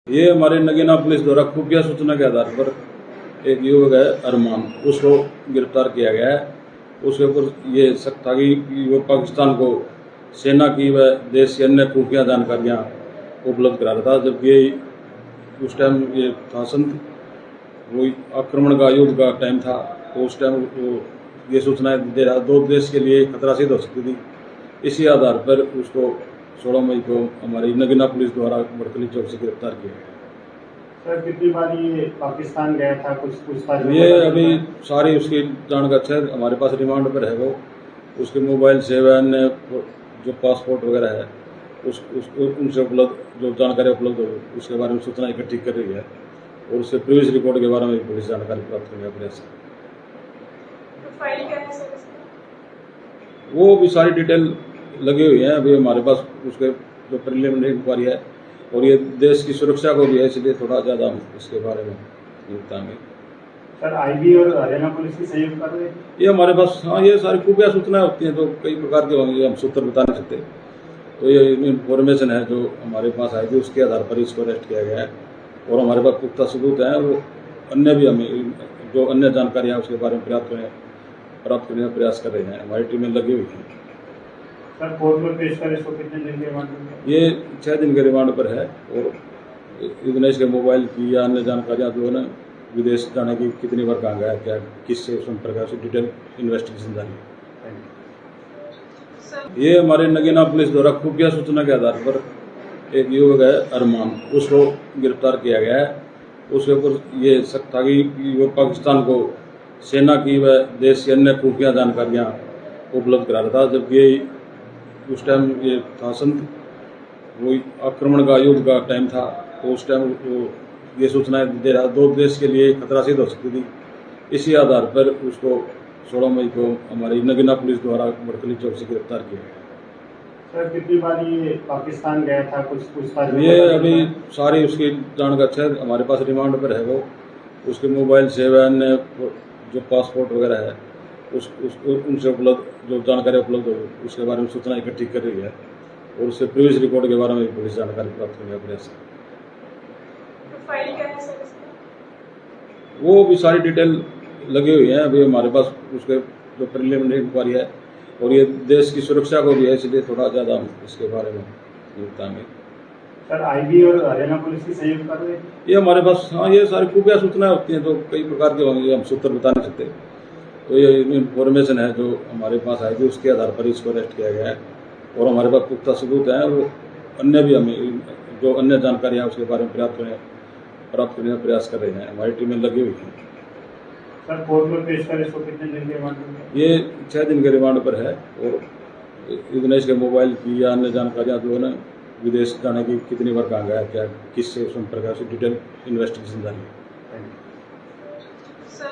ये हमारे नगीना पुलिस द्वारा खुफिया सूचना के आधार पर एक युवक है अरमान, उसको गिरफ्तार किया गया है। उसके ऊपर ये शक था कि वो पाकिस्तान को सेना की व देश की अन्य खुफिया जानकारियाँ उपलब्ध करा रहा था। जबकि उस टाइम ये था वो आक्रमण का युद्ध का टाइम था, तो उस टाइम वो ये सूचनाएं दे रहा, दो देश के लिए खतरा सिद्ध हो सकती थी। इसी आधार पर उसको 16 मई को हमारी नगीना पुलिस द्वारा बड़कली चौक से गिरफ्तार किया। सर कितनी बार ये पाकिस्तान गया था, कुछ पूछताछ? ये अभी सारी उसकी जानकारी हमारे पास रिमांड पर है। वो उसके मोबाइल से व अन्य जो पासपोर्ट वगैरह है उनसे उपलब्ध जो जानकारी उपलब्ध हो उसके बारे में सूचना इकट्ठी कर रही है और उससे प्रीवियस रिकॉर्ड के बारे में पुलिस जानकारी प्राप्त करने का प्रयास है। फाइल क्या है सर? वो भी सारी डिटेल लगी हुई है अभी हमारे पास, उसके जो प्रिलिमिनरी इंक्वायरी है, और ये देश की सुरक्षा को भी है, इसलिए थोड़ा ज़्यादा हम इसके बारे में बताएंगे। सर आईबी और हरियाणा पुलिस की सहयोग कर रहे हैं ये हमारे पास, हाँ, ये सारी खुफिया सूचनाएं होती हैं तो कई प्रकार के होंगे, हम सूत्र बता नहीं सकते। तो ये इन्फॉर्मेशन है जो हमारे पास आई थी, उसके आधार पर इसको अरेस्ट किया गया है और हमारे पास पुख्ता सबूत हैं। वो अन्य भी हमें जो अन्य जानकारियाँ उसके बारे में प्राप्त करने का प्रयास कर रहे हैं, हमारी टीमें लगी हुई हैं। सर कोर्ट में पेश करें इसको कितने दिन के रिमांड में? ये 6 दिन के रिमांड पर है और दिनेश के मोबाइल की या अन्य जानकारियाँ जो है ना, विदेश जाने की कितनी बार कहाँ गया, क्या किससे संपर्क है, उसकी डिटेल इन्वेस्टिगेशन जारी है। ये हमारे नगीना पुलिस द्वारा खुफिया सूचना के आधार पर एक युवक है अरमान, उसको गिरफ्तार किया गया है। उसके ऊपर ये शक था कि वो पाकिस्तान को सेना की व देश की अन्य खुफिया जानकारियाँ उपलब्ध करा रहा था। जबकि उस टाइम ये था वो आक्रमण का युद्ध का टाइम था, तो उस टाइम वो ये सूचनाएं दे रहा, दो देश के लिए खतरा सिद्ध हो सकती थी। इसी आधार पर उसको 16 मई को हमारी नगीना पुलिस द्वारा बड़कली चौक से गिरफ्तार किया। सर कितनी बार ये पाकिस्तान गया था, कुछ पूछताछ? ये अभी सारी उसकी जानकारी हमारे पास रिमांड पर है। वो उसके मोबाइल से व अन्य जो पासपोर्ट वगैरह है उनसे उपलब्ध जो जानकारी उपलब्ध हो उसके बारे में सूचना इकट्ठी कर रही है और उससे प्रीवियस रिकॉर्ड के बारे में पुलिस जानकारी प्राप्त करने का प्रयास है। फाइल क्या है सर? वो भी सारी डिटेल लगी हुई है अभी हमारे पास, उसके जो प्रिलिमिनरी इंक्वायरी है, और ये देश की सुरक्षा को भी है, इसलिए थोड़ा ज़्यादा हम इसके बारे में बताएंगे। सर आईबी और हरियाणा पुलिस की सहयोग कर रहे हैं ये हमारे पास, हाँ, ये सारी खुफिया सूचनाएं होती हैं तो कई प्रकार के होंगे, हम सूत्र बता नहीं सकते। तो ये इन्फॉर्मेशन है जो हमारे पास आई थी, उसके आधार पर इसको अरेस्ट किया गया है और हमारे पास पुख्ता सबूत हैं। वो अन्य भी हमें जो अन्य जानकारियाँ उसके बारे में प्राप्त करने का प्रयास कर रहे हैं, हमारी टीमें लगी हुई हैं। सर कोर्ट में पेश करें इसको कितने दिन के रिमांड में? ये 6 दिन के रिमांड पर है और दिनेश के मोबाइल की या अन्य जानकारियाँ जो है ना, विदेश जाने की कितनी बार कहाँ गया, क्या किससे संपर्क है, उसकी डिटेल इन्वेस्टिगेशन जारी है।